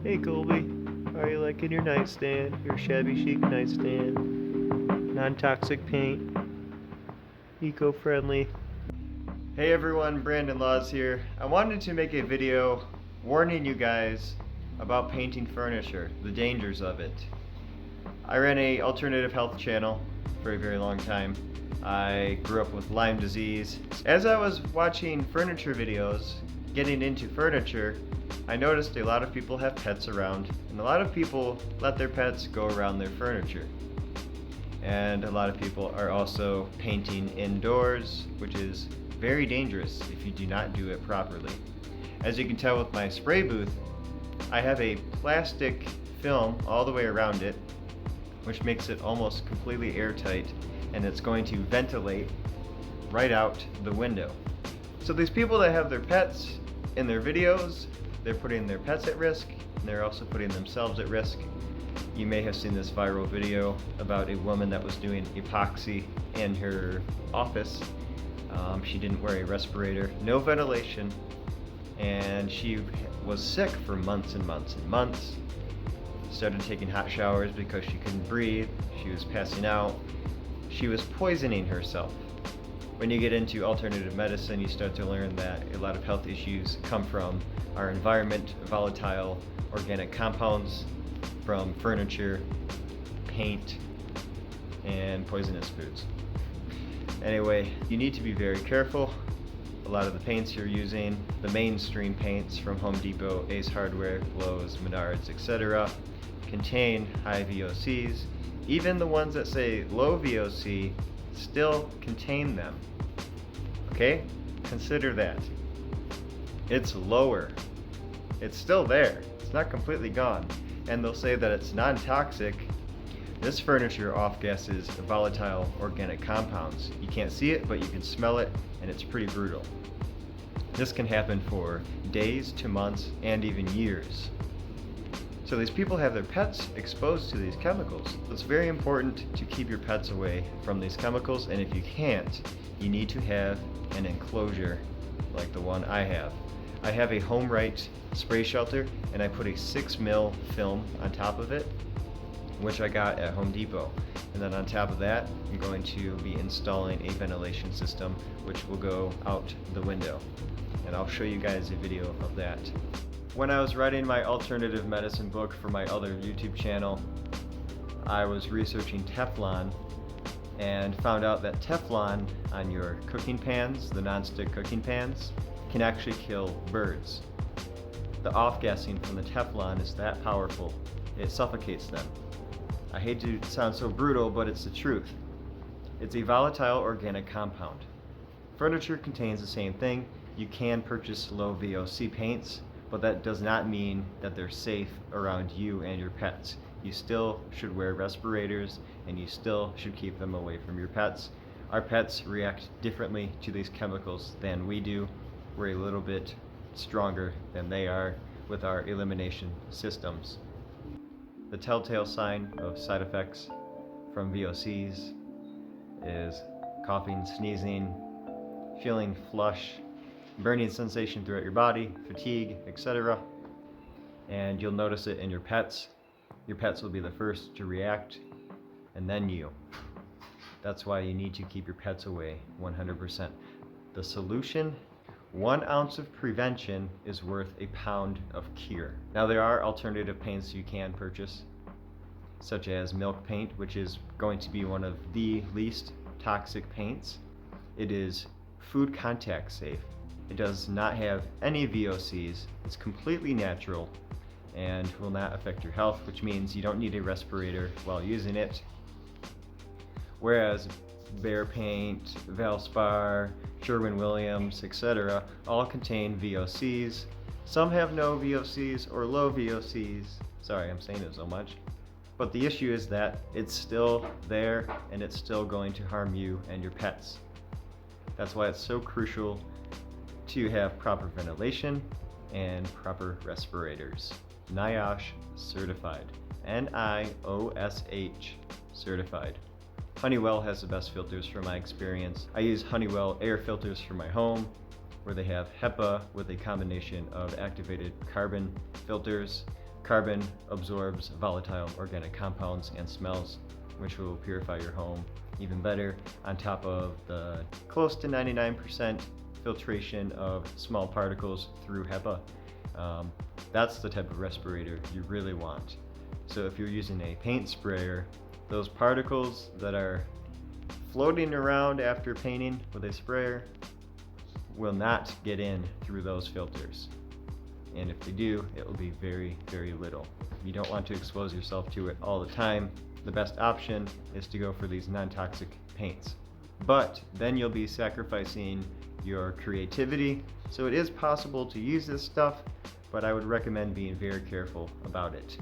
Hey Colby, how are you liking your nightstand, your shabby chic nightstand? Non-toxic paint, eco-friendly. Hey everyone, Brandon Laws here. I wanted to make a video warning you guys about painting furniture, the dangers of it. I ran a alternative health channel for a very long time. I grew up with Lyme disease. As I was watching furniture videos, getting into furniture, I noticed a lot of people have pets around, and a lot of people let their pets go around their furniture. And a lot of people are also painting indoors, which is very dangerous if you do not do it properly. As you can tell with my spray booth, I have a plastic film all the way around it, which makes it almost completely airtight, and it's going to ventilate right out the window. So these people that have their pets in their videos, they're putting their pets at risk, and they're also putting themselves at risk. You may have seen this viral video about a woman that was doing epoxy in her office. She didn't wear a respirator, no ventilation, and she was sick for months and months and months. Started taking hot showers because she couldn't breathe. She was passing out. She was poisoning herself. When you get into alternative medicine, you start to learn that a lot of health issues come from our environment, volatile organic compounds from furniture, paint, and poisonous foods. Anyway, you need to be very careful. A lot of the paints you're using, the mainstream paints from Home Depot, Ace Hardware, Lowe's, Menards, etc., contain high VOCs. Even the ones that say low VOC still contain them. Okay? Consider that. It's lower. It's still there. It's not completely gone. And they'll say that it's non-toxic. This furniture off-gasses volatile organic compounds. You can't see it, but you can smell it, and it's pretty brutal. This can happen for days to months and even years. So these people have their pets exposed to these chemicals. It's very important to keep your pets away from these chemicals, and if you can't, you need to have an enclosure like the one I have. I have a HomeRite spray shelter, and I put a 6mm film on top of it, which I got at Home Depot. And then on top of that, I'm going to be installing a ventilation system, which will go out the window. And I'll show you guys a video of that. When I was writing my alternative medicine book for my other YouTube channel, I was researching Teflon and found out that Teflon on your cooking pans, the non-stick cooking pans, can actually kill birds. The off-gassing from the Teflon is that powerful, it suffocates them. I hate to sound so brutal, but it's the truth. It's a volatile organic compound. Furniture contains the same thing. You can purchase low VOC paints, but that does not mean that they're safe around you and your pets. You still should wear respirators, and you still should keep them away from your pets. Our pets react differently to these chemicals than we do. We're a little bit stronger than they are with our elimination systems. The telltale sign of side effects from VOCs is coughing, sneezing, feeling flush, burning sensation throughout your body, fatigue, etc. And you'll notice it in your pets. Your pets will be the first to react, and then you. That's why you need to keep your pets away 100%. The solution: 1 ounce of prevention is worth a pound of cure. Now there are alternative paints you can purchase, such as milk paint, which is going to be one of the least toxic paints. It is food contact safe. It does not have any VOCs. It's completely natural and will not affect your health, which means you don't need a respirator while using it. Whereas Behr Paint, Valspar, Sherwin-Williams, etc. all contain VOCs. Some have no VOCs or low VOCs. Sorry, I'm saying it so much. But the issue is that it's still there, and it's still going to harm you and your pets. That's why it's so crucial to have proper ventilation and proper respirators. Niosh certified. N-I-O-S-H certified. Honeywell has the best filters from my experience. I use Honeywell air filters for my home, where they have HEPA with a combination of activated carbon filters. Carbon absorbs volatile organic compounds and smells, which will purify your home even better, on top of the close to 99% filtration of small particles through HEPA. That's the type of respirator you really want. So if you're using a paint sprayer, those particles that are floating around after painting with a sprayer will not get in through those filters. And if they do, it will be very, very little. You don't want to expose yourself to it all the time. The best option is to go for these non-toxic paints. But then you'll be sacrificing your creativity. So it is possible to use this stuff, but I would recommend being very careful about it.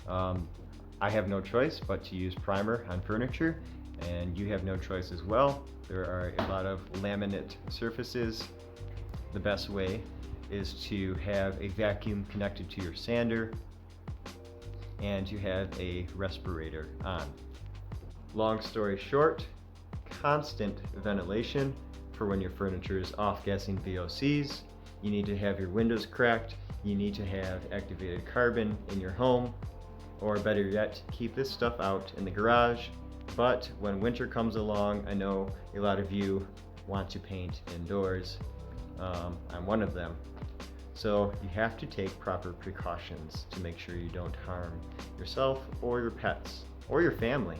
I have no choice but to use primer on furniture, and you have no choice as well. There are a lot of laminate surfaces. The best way is to have a vacuum connected to your sander and to have a respirator on. Long story short, constant ventilation for when your furniture is off-gassing VOCs. You need to have your windows cracked. You need to have activated carbon in your home, or better yet, keep this stuff out in the garage. But when winter comes along, I know a lot of you want to paint indoors. I'm one of them. So you have to take proper precautions to make sure you don't harm yourself or your pets or your family.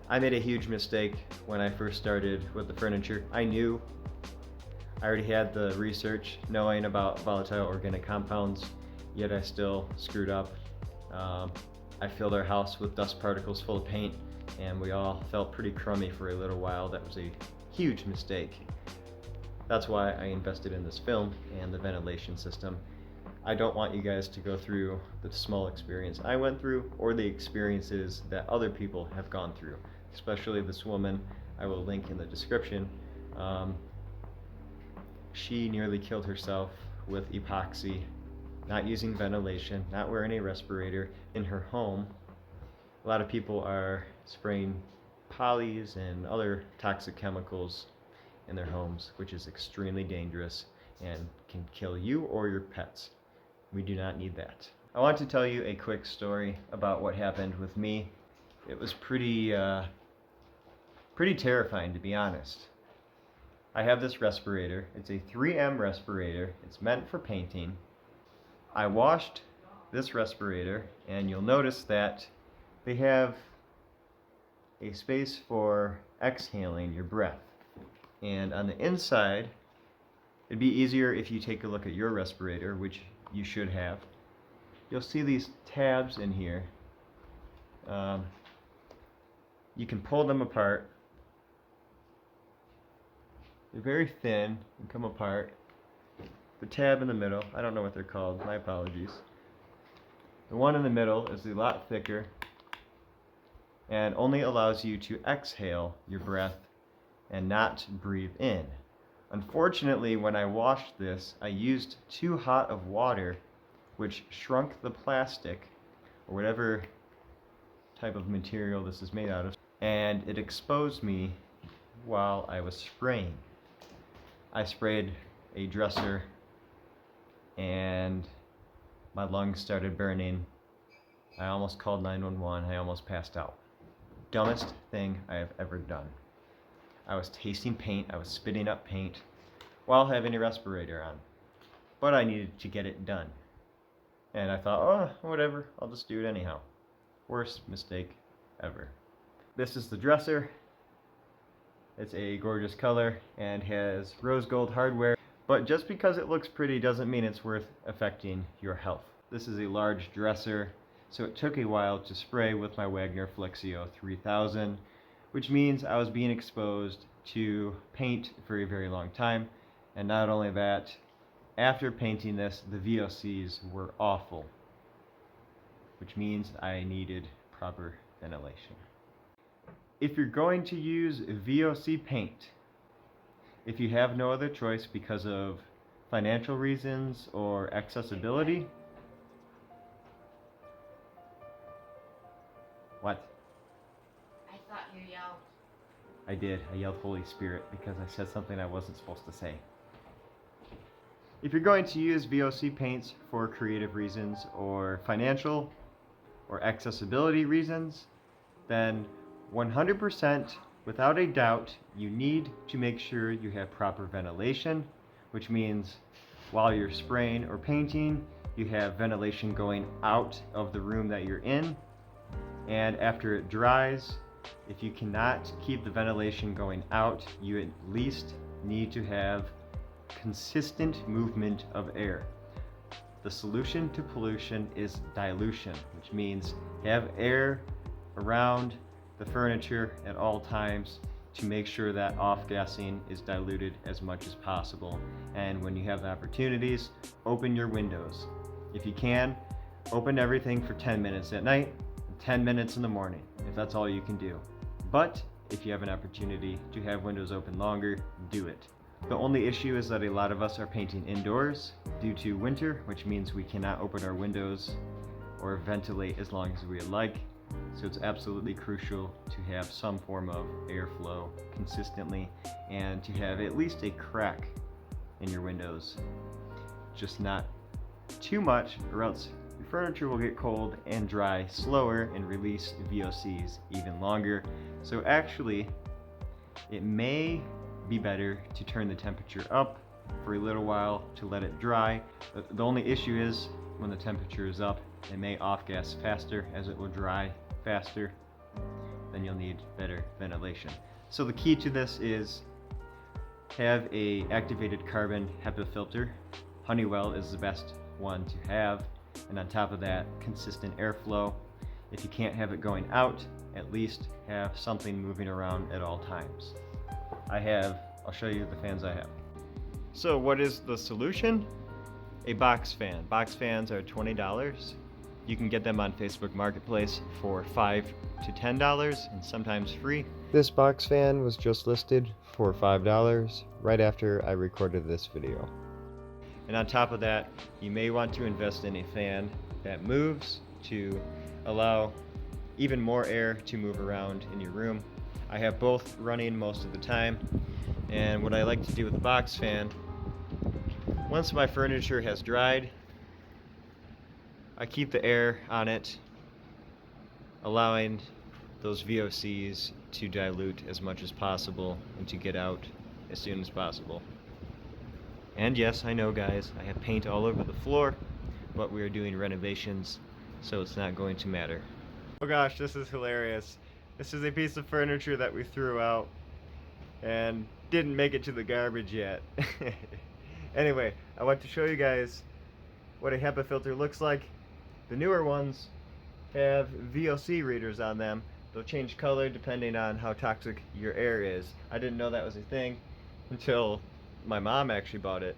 I made a huge mistake when I first started with the furniture. I already had the research knowing about volatile organic compounds, yet I still screwed up. I filled our house with dust particles full of paint, and we all felt pretty crummy for a little while. That was a huge mistake. That's why I invested in this film and the ventilation system. I don't want you guys to go through the small experience I went through or the experiences that other people have gone through, especially this woman I will link in the description. She nearly killed herself with epoxy, not using ventilation, not wearing a respirator in her home. A lot of people are spraying polys and other toxic chemicals in their homes, which is extremely dangerous and can kill you or your pets. We do not need that. I want to tell you a quick story about what happened with me. It was pretty terrifying, to be honest. I have this respirator. It's a 3M respirator. It's meant for painting. I washed this respirator, and you'll notice that they have a space for exhaling your breath. And on the inside, it'd be easier if you take a look at your respirator, which you should have. You'll see these tabs in here. You can pull them apart. They're very thin and come apart. The tab in the middle, I don't know what they're called, my apologies. The one in the middle is a lot thicker and only allows you to exhale your breath and not breathe in. Unfortunately, when I washed this, I used too hot of water, which shrunk the plastic, or whatever type of material this is made out of, and it exposed me while I was spraying. I sprayed a dresser and my lungs started burning. I almost called 911. I almost passed out. Dumbest thing I have ever done. I was tasting paint, I was spitting up paint while having a respirator on. But I needed to get it done. And I thought, oh, whatever, I'll just do it anyhow. Worst mistake ever. This is the dresser. It's a gorgeous color and has rose gold hardware. But just because it looks pretty doesn't mean it's worth affecting your health. This is a large dresser, so it took a while to spray with my Wagner Flexio 3000, which means I was being exposed to paint for a very long time. And not only that, after painting this, the VOCs were awful, which means I needed proper ventilation. If you're going to use VOC paint, if you have no other choice because of financial reasons or accessibility. What? I thought you yelled. I did. I yelled Holy Spirit because I said something I wasn't supposed to say. If you're going to use VOC paints for creative reasons or financial or accessibility reasons, then 100% without a doubt you need to make sure you have proper ventilation, which means while you're spraying or painting, you have ventilation going out of the room that you're in. And after it dries, if you cannot keep the ventilation going out, you at least need to have consistent movement of air. The solution to pollution is dilution, which means have air around the furniture at all times to make sure that off-gassing is diluted as much as possible. And when you have the opportunities, open your windows. If you can, open everything for 10 minutes at night, 10 minutes in the morning, if that's all you can do. But if you have an opportunity to have windows open longer, do it. The only issue is that a lot of us are painting indoors due to winter, which means we cannot open our windows or ventilate as long as we would like. So it's absolutely crucial to have some form of airflow consistently and to have at least a crack in your windows. Just not too much, or else your furniture will get cold and dry slower and release VOCs even longer. So actually, it may be better to turn the temperature up for a little while to let it dry. The only issue is when the temperature is up, it may off-gas faster as it will dry faster. Then you'll need better ventilation. So the key to this is have a activated carbon HEPA filter. Honeywell is the best one to have. And on top of that, consistent airflow. If you can't have it going out, at least have something moving around at all times. I'll show you the fans I have. So what is the solution? A box fan. Box fans are $20. You can get them on Facebook Marketplace for $5 to $10 and sometimes free. This box fan was just listed for $5 right after I recorded this video. And on top of that, you may want to invest in a fan that moves to allow even more air to move around in your room. I have both running most of the time, and what I like to do with the box fan, once my furniture has dried, I keep the air on it, allowing those VOCs to dilute as much as possible and to get out as soon as possible. And yes, I know guys, I have paint all over the floor, but we are doing renovations, so it's not going to matter. Oh gosh, this is hilarious. This is a piece of furniture that we threw out and didn't make it to the garbage yet. Anyway, I want to show you guys what a HEPA filter looks like. The newer ones have VOC readers on them. They'll change color depending on how toxic your air is. I didn't know that was a thing until my mom actually bought it.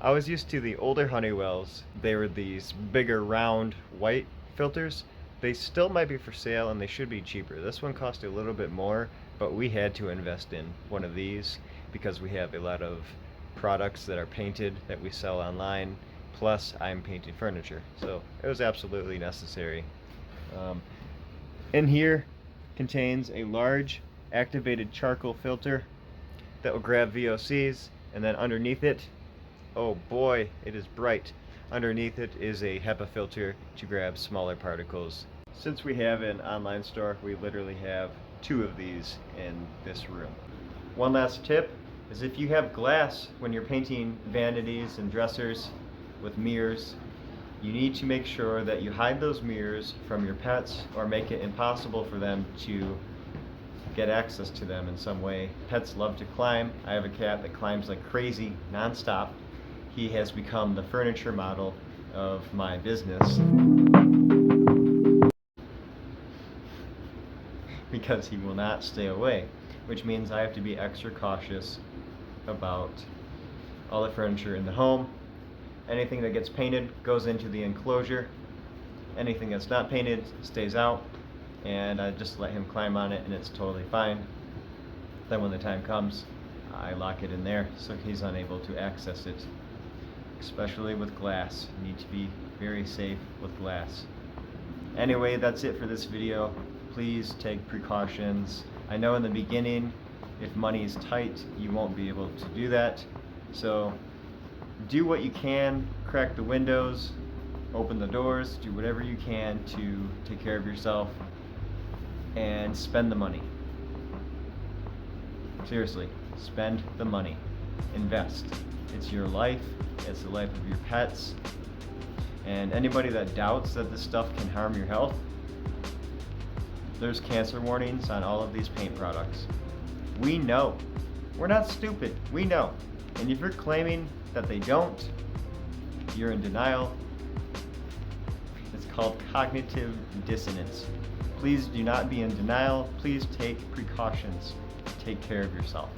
I was used to the older Honeywells. They were these bigger round white filters. They still might be for sale and they should be cheaper. This one cost a little bit more, but we had to invest in one of these because we have a lot of products that are painted that we sell online, plus I'm painting furniture, so it was absolutely necessary. In here contains a large activated charcoal filter that will grab VOCs, and then underneath it, oh boy, it is bright. Underneath it is a HEPA filter to grab smaller particles. Since we have an online store, we literally have 2 of these in this room. One last tip is if you have glass when you're painting vanities and dressers with mirrors, you need to make sure that you hide those mirrors from your pets or make it impossible for them to get access to them in some way. Pets love to climb. I have a cat that climbs like crazy, non-stop. He has become the furniture model of my business because he will not stay away, which means I have to be extra cautious about all the furniture in the home. Anything that gets painted goes into the enclosure. Anything that's not painted stays out, and I just let him climb on it and it's totally fine. Then when the time comes, I lock it in there so he's unable to access it. Especially with glass. You need to be very safe with glass. Anyway, that's it for this video. Please take precautions. I know in the beginning, if money is tight, you won't be able to do that. So do what you can, crack the windows, open the doors, do whatever you can to take care of yourself and spend the money. Seriously, spend the money. Invest. It's your life, it's the life of your pets, and anybody that doubts that this stuff can harm your health, there's cancer warnings on all of these paint products. We know. We're not stupid. We know. And if you're claiming that they don't, you're in denial. It's called cognitive dissonance. Please do not be in denial. Please take precautions. Take care of yourself.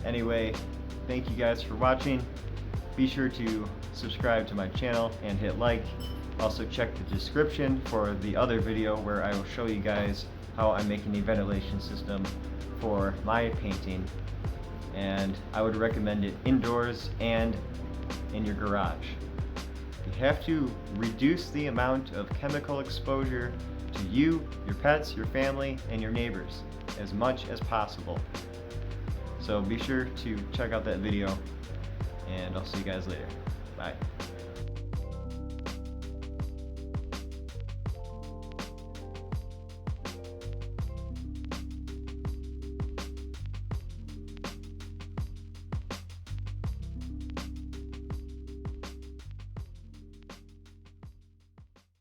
Anyway, thank you guys for watching. Be sure to subscribe to my channel and hit like. Also check the description for the other video where I will show you guys how I'm making a ventilation system for my painting, and I would recommend it indoors and in your garage. You have to reduce the amount of chemical exposure to you, your pets, your family, and your neighbors as much as possible. So be sure to check out that video, and I'll see you guys later. Bye.